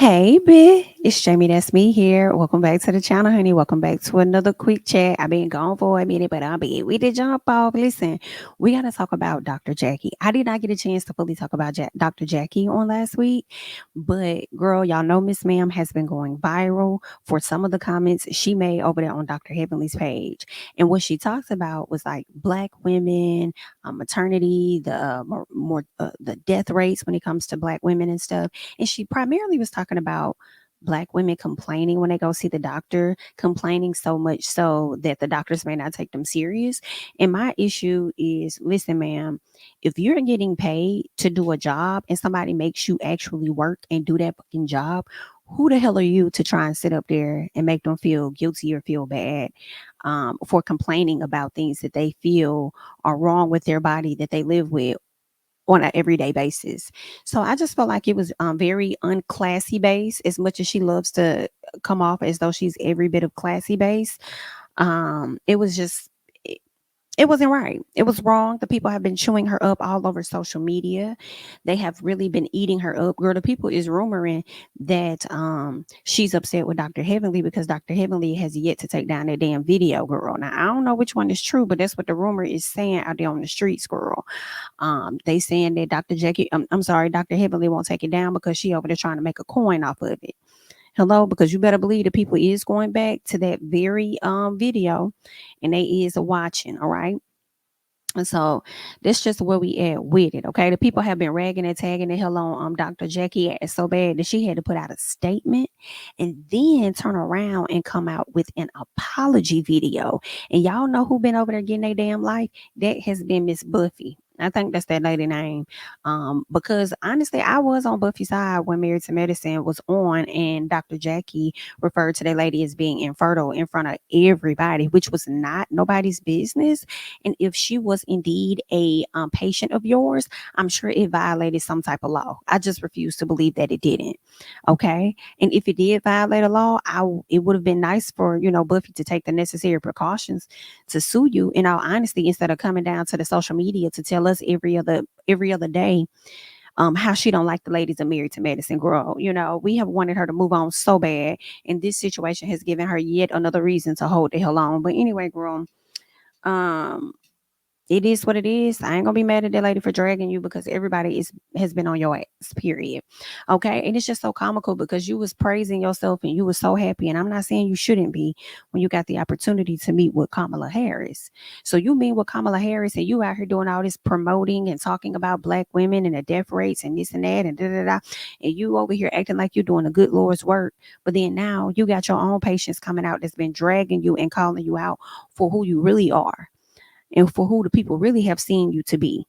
Hey, B, it's JamiThatsMe here. Welcome back to the channel, honey. Welcome back to another quick chat. I've been gone for a minute, but I'll be with the jump off. Listen, we got to talk about Dr. Jackie. I did not get a chance to fully talk about Dr. Jackie on last week, but girl, y'all know Miss Ma'am has been going viral for some of the comments she made over there on Dr. Heavenly's page. And what she talks about was like Black women, maternity, the death rates when it comes to Black women and stuff. And she primarily was talking about Black women complaining when they go see the doctor, complaining so much so that the doctors may not take them serious. And my issue is, listen, ma'am, if you're getting paid to do a job and somebody makes you actually work and do that fucking job, who the hell are you to try and sit up there and make them feel guilty or feel bad for complaining about things that they feel are wrong with their body that they live with on an everyday basis? So I just felt like it was very unclassy based, as much as she loves to come off as though she's every bit of classy based. It was just it wasn't right. It was wrong. The people have been chewing her up all over social media. They have really been eating her up. Girl, the people is rumoring that she's upset with Dr. Heavenly because Dr. Heavenly has yet to take down that damn video, girl. Now I don't know which one is true, but that's what the rumor is saying out there on the streets, girl. They saying that Dr. Jackie, I'm sorry, Dr. Heavenly won't take it down because she over there trying to make a coin off of it. Hello, because you better believe the people is going back to that very video and they is watching, all right? And so that's just where we at with it. Okay. The people have been ragging and tagging the hell on Dr. Jackie ass so bad that she had to put out a statement and then turn around and come out with an apology video. And y'all know who been over there getting their damn life? That has been Miss Buffy. I think that's that lady name. Because honestly, I was on Buffy's side when Married to Medicine was on, and Dr. Jackie referred to that lady as being infertile in front of everybody, which was not nobody's business. And if she was indeed a patient of yours, I'm sure it violated some type of law. I just refuse to believe that it didn't. Okay. And if it did violate a law, it would have been nice for, Buffy to take the necessary precautions to sue you, in all honesty, instead of coming down to the social media to tell us every other day how she don't like the ladies of Married to Medicine. Girl, we have wanted her to move on so bad, and this situation has given her yet another reason to hold the hell on. But anyway, girl, um it is what it is. I ain't gonna be mad at that lady for dragging you because everybody has been on your ass, period. Okay. And it's just so comical because you was praising yourself and you was so happy. And I'm not saying you shouldn't be when you got the opportunity to meet with Kamala Harris. So you meet with Kamala Harris and you out here doing all this promoting and talking about Black women and the death rates and this and that and da da da. And you over here acting like you're doing the good Lord's work. But then now you got your own patients coming out that's been dragging you and calling you out for who you really are and for who the people really have seen you to be.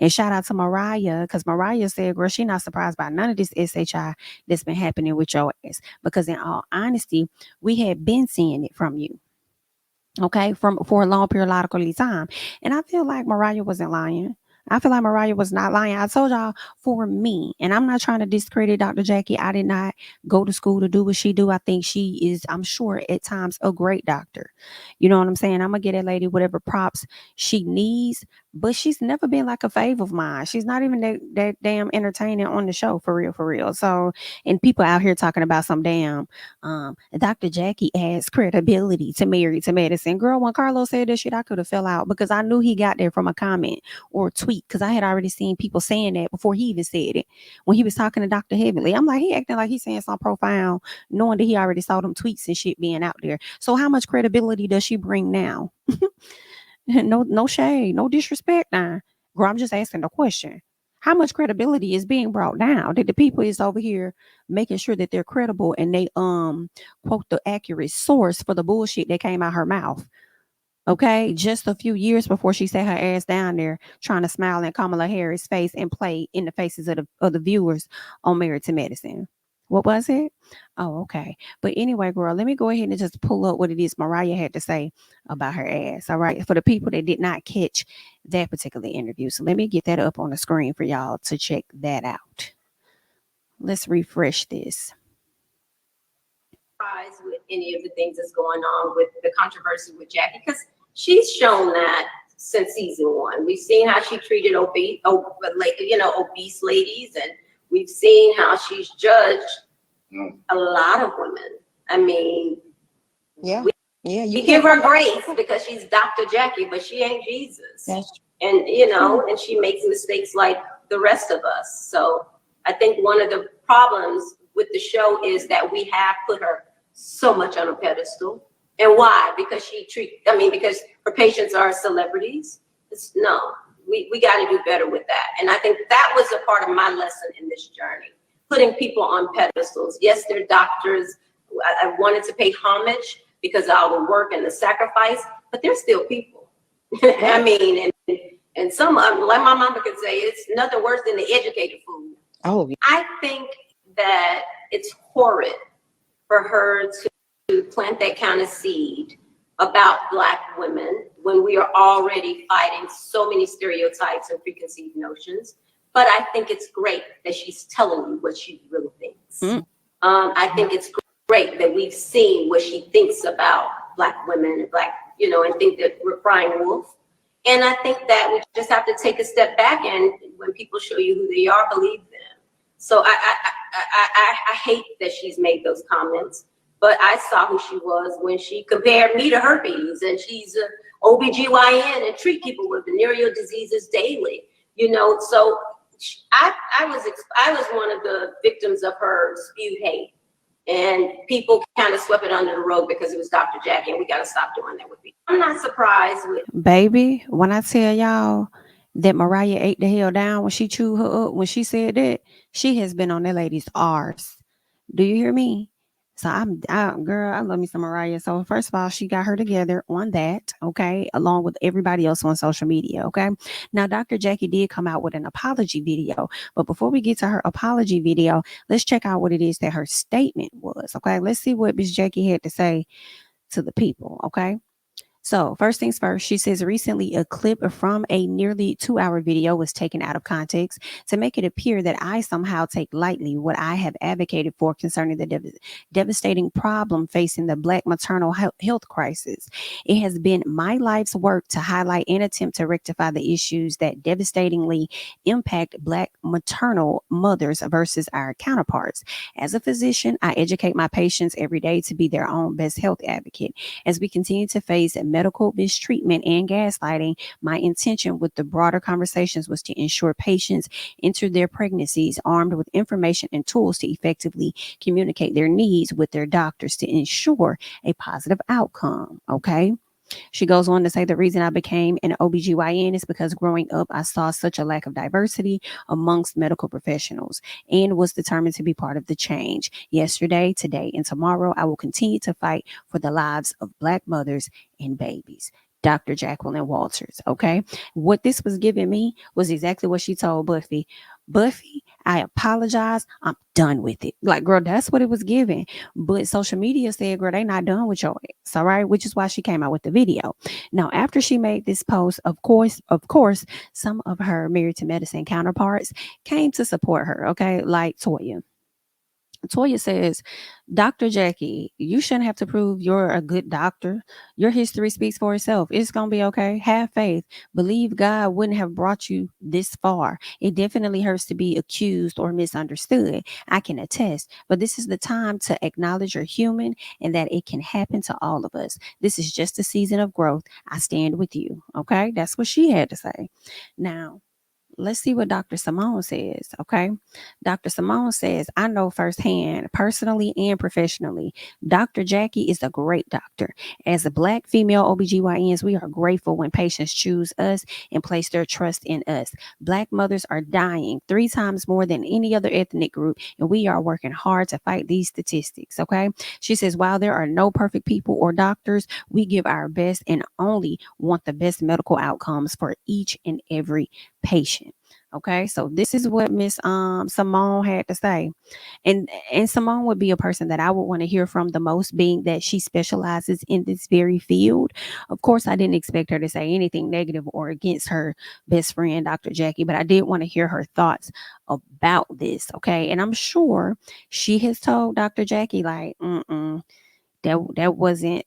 And shout out to Mariah, because Mariah said, girl, she not surprised by none of this SHI that's been happening with your ass. Because in all honesty, we had been seeing it from you. Okay, for a long periodical time. And I feel like Mariah wasn't lying. I feel like Mariah was not lying. I told y'all, for me, and I'm not trying to discredit Dr. Jackie. I did not go to school to do what she do. I think she is, I'm sure at times, a great doctor. You know what I'm saying? I'm gonna get that lady whatever props she needs, but she's never been like a fave of mine. She's not even that damn entertaining on the show, for real, for real. So, and people out here talking about some damn Dr. Jackie adds credibility to Married to Medicine. Girl, when Carlos said this shit, I could have fell out because I knew he got there from a comment or a tweet because I had already seen people saying that before he even said it. When he was talking to Dr. Heavenly, I'm like, he acting like he's saying something profound, knowing that he already saw them tweets and shit being out there. So how much credibility does she bring now? No shade, no disrespect now. Girl, I'm just asking the question. How much credibility is being brought down? That the people is over here making sure that they're credible and they quote the accurate source for the bullshit that came out her mouth. Okay, just a few years before she sat her ass down there trying to smile in Kamala Harris' face and play in the faces of the viewers on Married to Medicine. What was it? Oh, okay. But anyway, girl, let me go ahead and just pull up what it is Mariah had to say about her ass. All right. For the people that did not catch that particular interview. So let me get that up on the screen for y'all to check that out. Let's refresh this. With any of the things that's going on with the controversy with Jackie, because she's shown that since season one. We've seen how she treated obese ladies, and we've seen how she's judged a lot of women. I mean, Yeah. Yeah, we give her grace because she's Dr. Jackie, but she ain't Jesus. And, you know, and she makes mistakes like the rest of us. So I think one of the problems with the show is that we have put her so much on a pedestal. And why? Because because her patients are celebrities. No, we got to do better with that. And I think that was a part of my lesson in this journey, putting people on pedestals. Yes, they're doctors. I wanted to pay homage because of all the work and the sacrifice, but they're still people. I mean, and some of them, like my mama could say, it's nothing worse than the educated fool. Oh, yeah. I think that it's horrid for her to plant that kind of seed about Black women when we are already fighting so many stereotypes and preconceived notions. But I think it's great that she's telling you what she really thinks. I think it's great that we've seen what she thinks about Black women and Black, you know, and think that we're crying wolf. And I think that we just have to take a step back, and when people show you who they are, believe them. So I hate that she's made those comments, but I saw who she was when she compared me to herpes, and she's a OBGYN and treat people with venereal diseases daily. You know, so I was one of the victims of her spewed hate. And people kind of swept it under the rug because it was Dr. Jackie, and we got to stop doing that with people. I'm not surprised with. Baby, when I tell y'all that Mariah ate the hell down when she chewed her up, when she said that, she has been on that lady's arse. Do you hear me? So girl, I love me some Mariah. So first of all, she got her together on that, okay, along with everybody else on social media, okay. Now, Dr. Jackie did come out with an apology video, but before we get to her apology video, let's check out what it is that her statement was, okay. Let's see what Miss Jackie had to say to the people, okay. So first things first, she says recently a clip from a nearly 2-hour video was taken out of context to make it appear that I somehow take lightly what I have advocated for concerning the devastating problem facing the Black maternal health crisis. It has been my life's work to highlight and attempt to rectify the issues that devastatingly impact Black maternal mothers versus our counterparts. As a physician, I educate my patients every day to be their own best health advocate. As we continue to face medical mistreatment and gaslighting, my intention with the broader conversations was to ensure patients enter their pregnancies armed with information and tools to effectively communicate their needs with their doctors to ensure a positive outcome. Okay. She goes on to say the reason I became an OBGYN is because growing up, I saw such a lack of diversity amongst medical professionals and was determined to be part of the change. Yesterday, today, and tomorrow, I will continue to fight for the lives of Black mothers and babies. Dr. Jacqueline Walters. Okay. What this was giving me was exactly what she told Buffy. Buffy, I apologize. I'm done with it. Like, girl, that's what it was giving. But social media said, girl, they not done with your ass. All right. Which is why she came out with the video. Now, after she made this post, of course, some of her Married to Medicine counterparts came to support her. Okay. Like Toya. Toya says, Dr. Jackie, you shouldn't have to prove you're a good doctor. Your history speaks for itself. It's going to be okay. Have faith. Believe God wouldn't have brought you this far. It definitely hurts to be accused or misunderstood. I can attest, but this is the time to acknowledge you're human and that it can happen to all of us. This is just a season of growth. I stand with you. Okay. That's what she had to say. Now, let's see what Dr. Simone says. Okay. Dr. Simone says, I know firsthand, personally and professionally, Dr. Jackie is a great doctor. As a Black female OBGYNs, we are grateful when patients choose us and place their trust in us. Black mothers are dying 3 times more than any other ethnic group, and we are working hard to fight these statistics. Okay. She says, while there are no perfect people or doctors, we give our best and only want the best medical outcomes for each and every patient. Okay, so this is what Miss Simone had to say, and Simone would be a person that I would want to hear from the most, being that she specializes in this very field. Of course, I didn't expect her to say anything negative or against her best friend, Dr. Jackie, but I did want to hear her thoughts about this. Okay, and I'm sure she has told Dr. Jackie like, that wasn't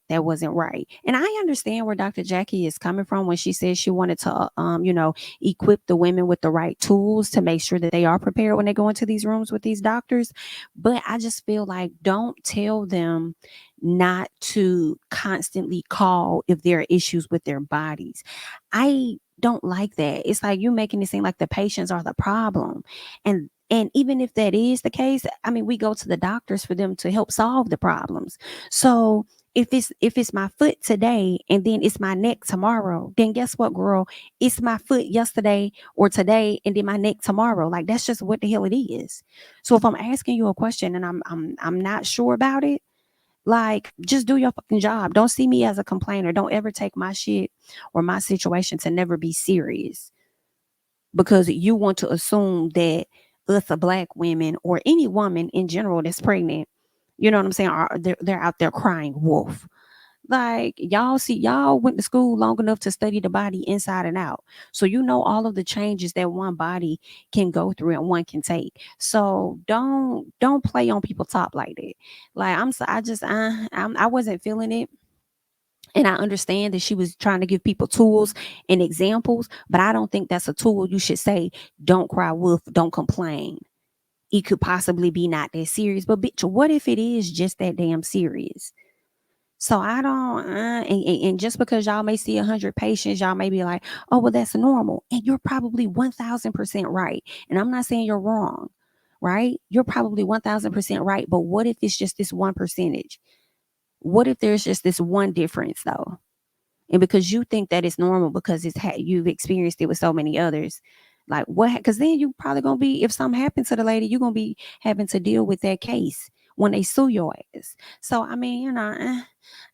right. And I understand where Dr. Jackie is coming from when she says she wanted to equip the women with the right tools to make sure that they are prepared when they go into these rooms with these doctors. But I just feel like, don't tell them not to constantly call if there are issues with their bodies. I don't like that. It's like you making it seem like the patients are the problem. And even if that is the case, I mean, we go to the doctors for them to help solve the problems. So if it's my foot today and then it's my neck tomorrow, then guess what, girl? It's my foot yesterday or today and then my neck tomorrow. Like, that's just what the hell it is. So if I'm asking you a question and I'm not sure about it, like, just do your fucking job. Don't see me as a complainer. Don't ever take my shit or my situation to never be serious, because you want to assume that us, a black women, or any woman in general that's pregnant, you know what I'm saying, are they're out there crying wolf. Like, y'all went to school long enough to study the body inside and out. So you know all of the changes that one body can go through and one can take. So don't play on people top like that. Like, I'm so I just I wasn't feeling it. And I understand that she was trying to give people tools and examples, but I don't think that's a tool you should say, don't cry wolf, don't complain. It could possibly be not that serious, but bitch, what if it is just that damn serious? So I don't, and just because y'all may see 100 patients, y'all may be like, oh, well, that's normal. And you're probably 1000% right. And I'm not saying you're wrong, right? You're probably 1000% right. But what if it's just this one percentage? What if there's just this one difference though? And because you think that it's normal because you've experienced it with so many others, like what? Because then you probably gonna be, if something happens to the lady, you're gonna be having to deal with that case when they sue your ass. So I mean, I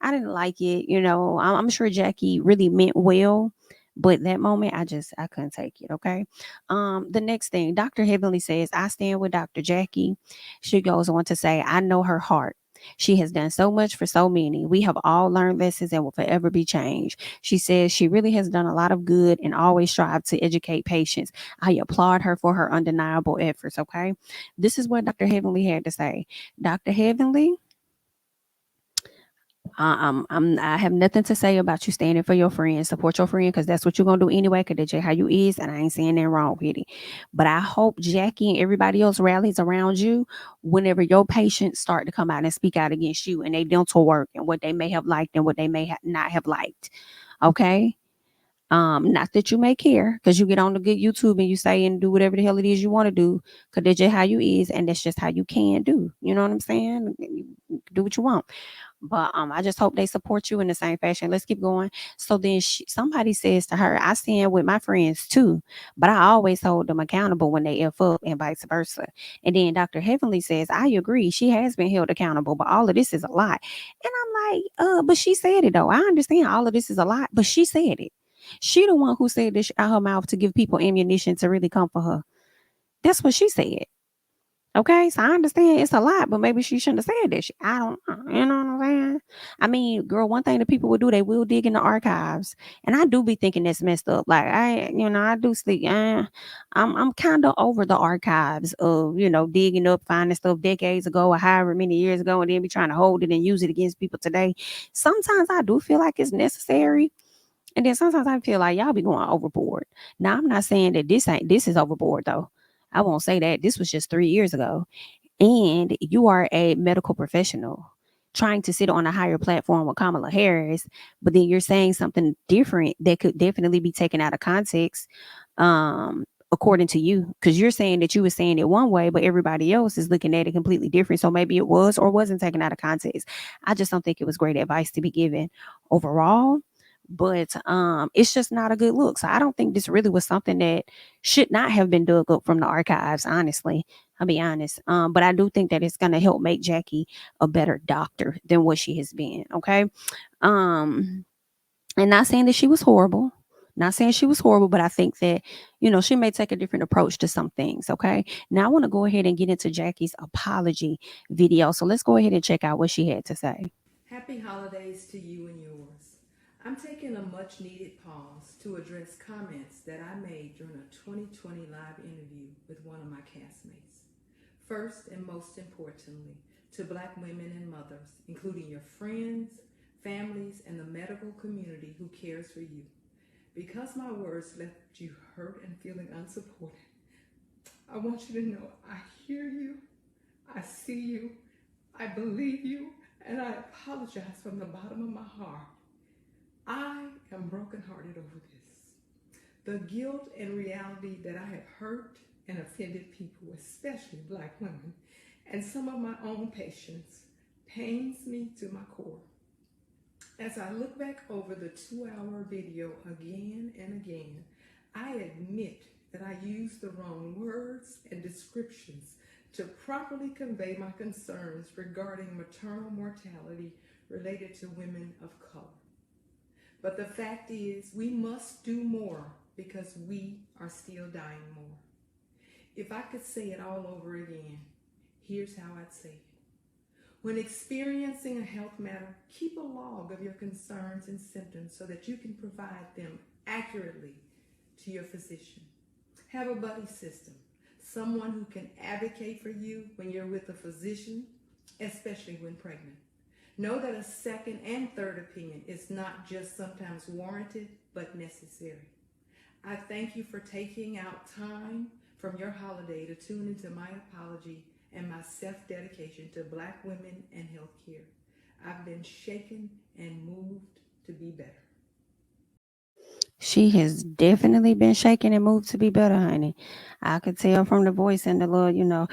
didn't like it. I'm sure Jackie really meant well, but that moment, I couldn't take it. Okay. The next thing, Dr. Heavenly says, I stand with Dr. Jackie. She goes on to say, I know her heart. She has done so much for so many. We have all learned lessons and will forever be changed. She says she really has done a lot of good and always strive to educate patients. I applaud her for her undeniable efforts. Okay. This is what Dr. Heavenly had to say. Dr. Heavenly, I have nothing to say about you standing for your friend, support your friend, because that's what you're gonna do anyway. Cause that's just how you is, and I ain't saying nothing wrong with it. But I hope Jackie and everybody else rallies around you whenever your patients start to come out and speak out against you and they dental work and what they may have liked and what they may not have liked. Okay. Not that you may care, because you get on the good YouTube and you say and do whatever the hell it is you want to do, because that's just how you is, and that's just how you can do. You know what I'm saying? You do what you want. But I just hope they support you in the same fashion. Let's keep going. So then somebody says to her, I stand with my friends too, but I always hold them accountable when they F up and vice versa. And then Dr. Heavenly says, I agree. She has been held accountable, but all of this is a lot. And I'm like, but she said it though. I understand all of this is a lot, but she said it. She the one who said this out her mouth to give people ammunition to really come for her. That's what she said. Okay, so I understand it's a lot, but maybe she shouldn't have said that. I don't, you know what I'm saying? I mean, girl, one thing that people will do, they will dig in the archives, and I do be thinking that's messed up. Like I do sleep. I'm kind of over the archives of digging up, finding stuff decades ago or however many years ago, and then be trying to hold it and use it against people today. Sometimes I do feel like it's necessary, and then sometimes I feel like y'all be going overboard. Now I'm not saying that this is overboard though. I won't say that. This was just 3 years ago. And you are a medical professional trying to sit on a higher platform with Kamala Harris, but then you're saying something different that could definitely be taken out of context, according to you, because you're saying that you were saying it one way, but everybody else is looking at it completely different. So maybe it was or wasn't taken out of context. I just don't think it was great advice to be given overall. But it's just not a good look. So I don't think this really was something that should not have been dug up from the archives, honestly. I'll be honest. But I do think that it's gonna help make Jackie a better doctor than what she has been. Okay. Um, and not saying that she was horrible. Not saying she was horrible, but I think that, she may take a different approach to some things. Okay. Now I want to go ahead and get into Jackie's apology video. So let's go ahead and check out what she had to say. Happy holidays to you and yours. I'm taking a much needed pause to address comments that I made during a 2020 live interview with one of my castmates. First and most importantly, to to Black women and mothers, including your friends, families, and the medical community who cares for you. Because my words left you hurt and feeling unsupported, I want you to know I hear you, I see you, I believe you, and I apologize from the bottom of my heart. I am brokenhearted over this. The guilt and reality that I have hurt and offended people, especially Black women, and some of my own patients, pains me to my core. As I look back over the 2-hour video again and again, I admit that I used the wrong words and descriptions to properly convey my concerns regarding maternal mortality related to women of color. But the fact is, we must do more because we are still dying more. If I could say it all over again, here's how I'd say it. When experiencing a health matter, keep a log of your concerns and symptoms so that you can provide them accurately to your physician. Have a buddy system, someone who can advocate for you when you're with a physician, especially when pregnant. Know that a second and third opinion is not just sometimes warranted, but necessary. I thank you for taking out time from your holiday to tune into my apology and my self-dedication to Black women and healthcare. I've been shaken and moved to be better. She has definitely been shaken and moved to be better, honey. I could tell from the voice and the little,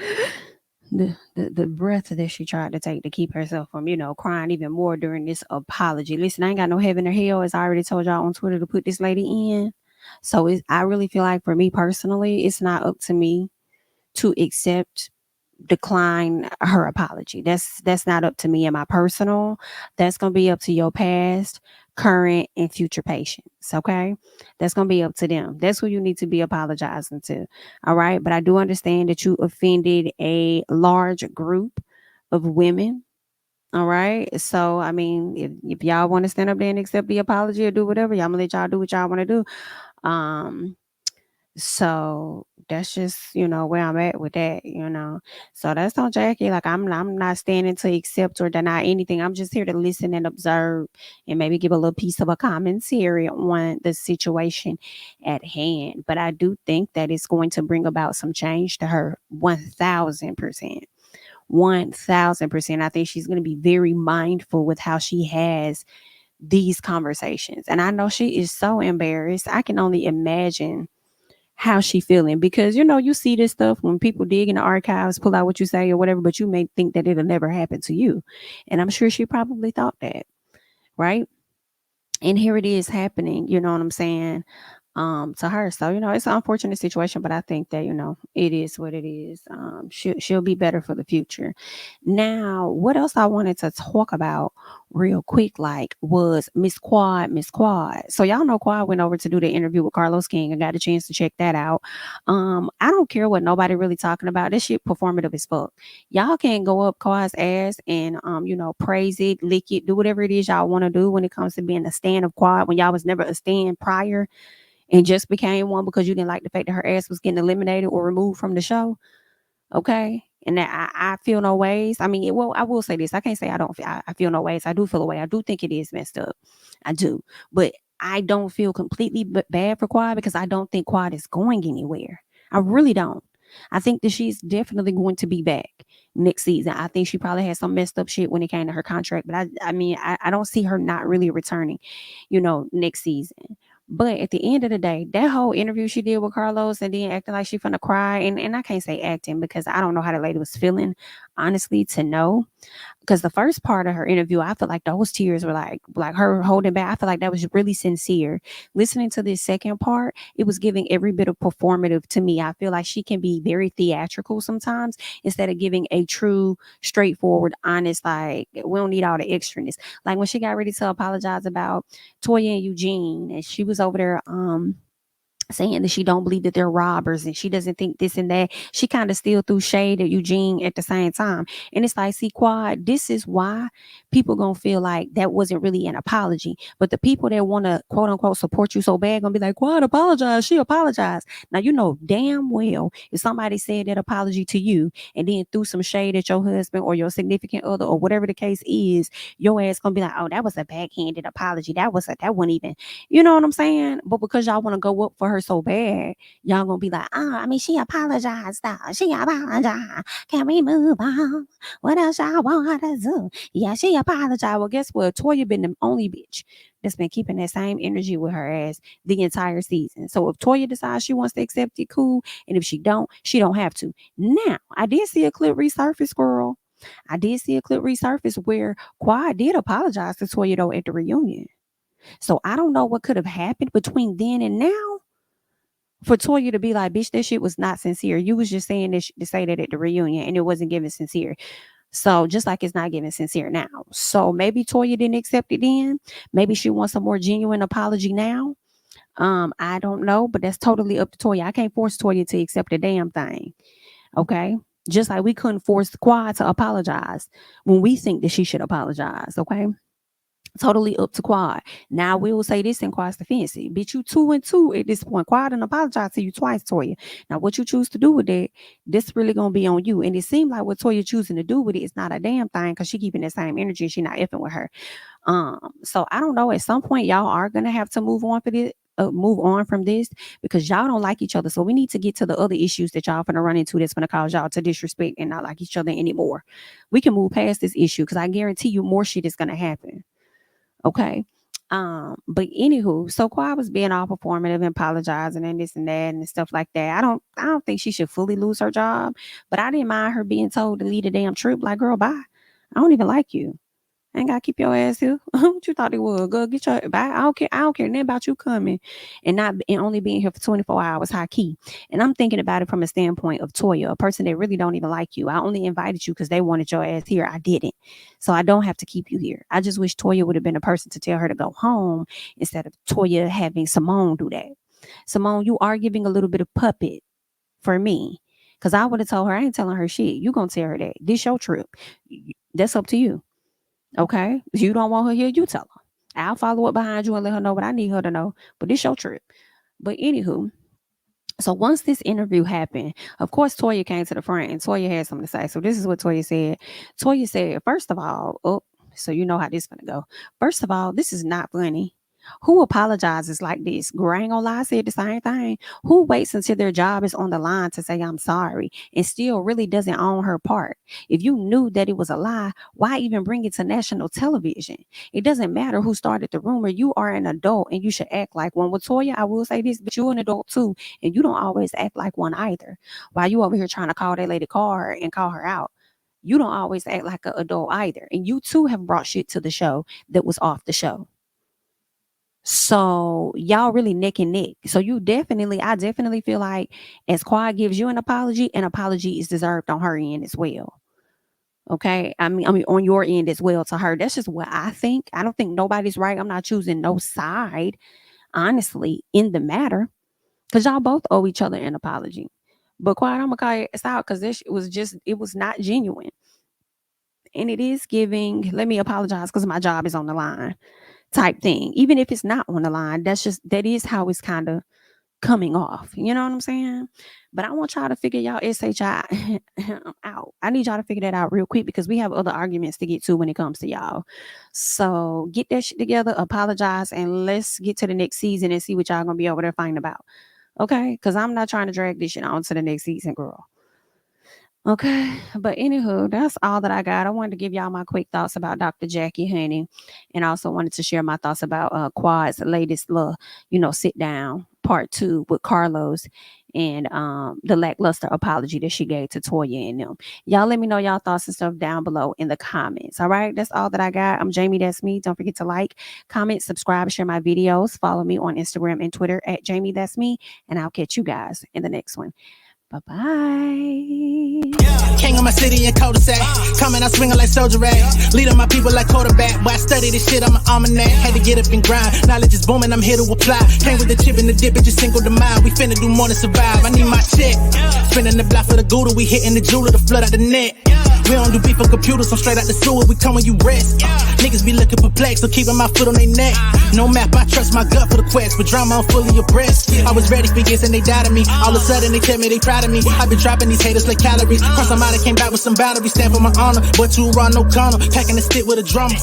the breath that she tried to take to keep herself from, crying even more during this apology. Listen, I ain't got no heaven or hell, as I already told y'all on Twitter, to put this lady in. So I really feel like for me personally, it's not up to me to decline her apology. That's not up to me and my personal. That's gonna be up to your past, current, and future patients. Okay, that's gonna be up to them. That's who you need to be apologizing to. All right, but I do understand that you offended a large group of women. All right, so I mean, if y'all want to stand up there and accept the apology or do whatever, y'all gonna let y'all do what y'all want to do. Um, so that's just, where I'm at with that. So that's on Jackie. Like I'm not standing to accept or deny anything. I'm just here to listen and observe and maybe give a little piece of a commentary on the situation at hand. But I do think that it's going to bring about some change to her 1000%. 1000%. I think she's going to be very mindful with how she has these conversations. And I know she is so embarrassed. I can only imagine how she feeling, because you see this stuff when people dig in the archives, pull out what you say or whatever, but you may think that it'll never happen to you. And I'm sure she probably thought that, right? And here it is happening, you know what I'm saying, to her. So, it's an unfortunate situation, but I think that, it is what it is. She'll be better for the future. Now, what else I wanted to talk about real quick, was Miss Quad. So y'all know Quad went over to do the interview with Carlos King. I got a chance to check that out. I don't care what nobody really talking about. This shit performative as fuck. Y'all can't go up Quad's ass and praise it, lick it, do whatever it is y'all want to do when it comes to being a stan of Quad when y'all was never a stan prior and just became one because you didn't like the fact that her ass was getting eliminated or removed from the show. Okay. And that I feel no ways. I mean, well, I will say this. I can't say I feel no ways. I do feel a way. I do think it is messed up. I do. But I don't feel completely bad for Quad because I don't think Quad is going anywhere. I really don't. I think that she's definitely going to be back next season. I think she probably had some messed up shit when it came to her contract. But I don't see her not really returning, next season. But at the end of the day, that whole interview she did with Carlos and then acting like she finna cry, and I can't say acting because I don't know how the lady was feeling, honestly, to know. Because the first part of her interview, I feel like those tears were like her holding back. I feel like that was really sincere. Listening to this second part, it was giving every bit of performative to me. I feel like she can be very theatrical sometimes instead of giving a true, straightforward, honest, like, we don't need all the extraness. Like when she got ready to apologize about Toya and Eugene, and she was over there, saying that she don't believe that they're robbers and she doesn't think this and that. She kind of still threw shade at Eugene at the same time. And it's like, see, Quad, this is why people gonna feel like that wasn't really an apology. But the people that want to quote unquote support you so bad gonna be like, Quad apologize. She apologized. Now you know damn well if somebody said that apology to you and then threw some shade at your husband or your significant other or whatever the case is, your ass gonna be like, oh, that was a backhanded apology. That wasn't even, you know what I'm saying? But because y'all want to go up for her so bad, y'all gonna be like, oh, I mean, she apologized. Though. She apologized. Can we move on? What else y'all want to do? Yeah, she apologized. Well, guess what? Toya been the only bitch that's been keeping that same energy with her ass the entire season. So if Toya decides she wants to accept it, cool. And if she don't have to. Now, I did see a clip resurface, girl. I did see a clip resurface where Quad did apologize to Toya though at the reunion. So I don't know what could have happened between then and now for Toya to be like, bitch, that shit was not sincere. You was just saying this to say that at the reunion and it wasn't given sincere. So just like it's not given sincere now. So maybe Toya didn't accept it then. Maybe she wants a more genuine apology now. I don't know, but that's totally up to Toya. I can't force Toya to accept a damn thing. Okay. Just like we couldn't force Quad to apologize when we think that she should apologize. Okay. Totally up to Quad. Now we will say this in Quad's defense. Bitch, you 2 and 2 at this point. Quad and apologize to you twice, Toya. Now what you choose to do with that, this really gonna be on you. And it seemed like what Toya choosing to do with it is not a damn thing because she keeping the same energy and she not effing with her. So I don't know. At some point, y'all are gonna have to move on for this. Move on from this because y'all don't like each other. So we need to get to the other issues that y'all finna run into that's gonna cause y'all to disrespect and not like each other anymore. We can move past this issue because I guarantee you more shit is gonna happen. Okay. But anywho, so Quad was being all performative and apologizing and this and that and stuff like that. I don't think she should fully lose her job, but I didn't mind her being told to lead a damn troop. Like, girl, bye. I don't even like you. I ain't gotta keep your ass here. What you thought it was? Go get your bye. I don't care. I don't care nothing about you coming and only being here for 24 hours, high key. And I'm thinking about it from a standpoint of Toya, a person that really don't even like you. I only invited you because they wanted your ass here. I didn't. So I don't have to keep you here. I just wish Toya would have been a person to tell her to go home instead of Toya having Simone do that. Simone, you are giving a little bit of puppet for me. Cause I would have told her, I ain't telling her shit. You gonna tell her that. This your trip. That's up to you. Okay. If you don't want her here, you tell her. I'll follow up behind you and let her know what I need her to know. But this your trip. But anywho, so once this interview happened, of course, Toya came to the front and Toya had something to say. So this is what Toya said. Toya said, first of all, so you know how this is going to go. First of all, this is not funny. Who apologizes like this? Girl, I ain't gonna lie, I said the same thing. Who waits until their job is on the line to say I'm sorry and still really doesn't own her part? If you knew that it was a lie, why even bring it to national television? It doesn't matter who started the rumor. You are an adult and you should act like one. With Toya, I will say this, but you're an adult too, and you don't always act like one either. While you over here trying to call that lady car and call her out, you don't always act like an adult either. And you too have brought shit to the show that was off the show. So y'all really neck and neck. So I definitely feel like as Quad gives you an apology is deserved on her end as well. Okay. I mean on your end as well to her. That's just what I think. I don't think nobody's right. I'm not choosing no side, honestly, in the matter. Cause y'all both owe each other an apology. But Quad, I'm gonna call it out because it was not genuine. And it is giving, let me apologize because my job is on the line type thing. Even if it's not on the line, that is how it's kind of coming off. You know what I'm saying? But I want y'all to figure y'all SHI out. I need y'all to figure that out real quick because we have other arguments to get to when it comes to y'all. So get that shit together, apologize, and let's get to the next season and see what y'all gonna be over there fighting about. Okay? Because I'm not trying to drag this shit on to the next season, girl. Okay, but anywho, that's all that I got. I wanted to give y'all my quick thoughts about Dr. Jackie, honey, and also wanted to share my thoughts about Quad's latest little, sit down part 2 with Carlos and the lackluster apology that she gave to Toya and them. Y'all let me know y'all thoughts and stuff down below in the comments. All right, that's all that I got. I'm Jami, that's me. Don't forget to like, comment, subscribe, share my videos. Follow me on Instagram and Twitter at Jami, that's me, and I'll catch you guys in the next one. Bye-bye. King of my city and cul-de-sac. Coming out swinging like soldier rag. Leading my people like quarterback. Boy, I study this shit, I'm an almanac. Had to get up and grind. Knowledge is booming, I'm here to apply. Came with the chip and the dip, it just single the mind. We finna do more than survive. I need my check. Spinning the block for the Gouda. We hitting the jeweler to flood out the net. We don't do beef for computers, I'm straight out the sewer. We come when you rest. Niggas be looking perplexed, so keeping my foot on their neck. No map, I trust my gut for the quest. With drama, I'm fully abreast. I was ready for years and they doubted me. All of a sudden they tell me they proud of me. I been dropping these haters like calories. Cross them out, I came back with some boundaries. Stand for my honor, but you run no Connor. Packing the stick with a drummer.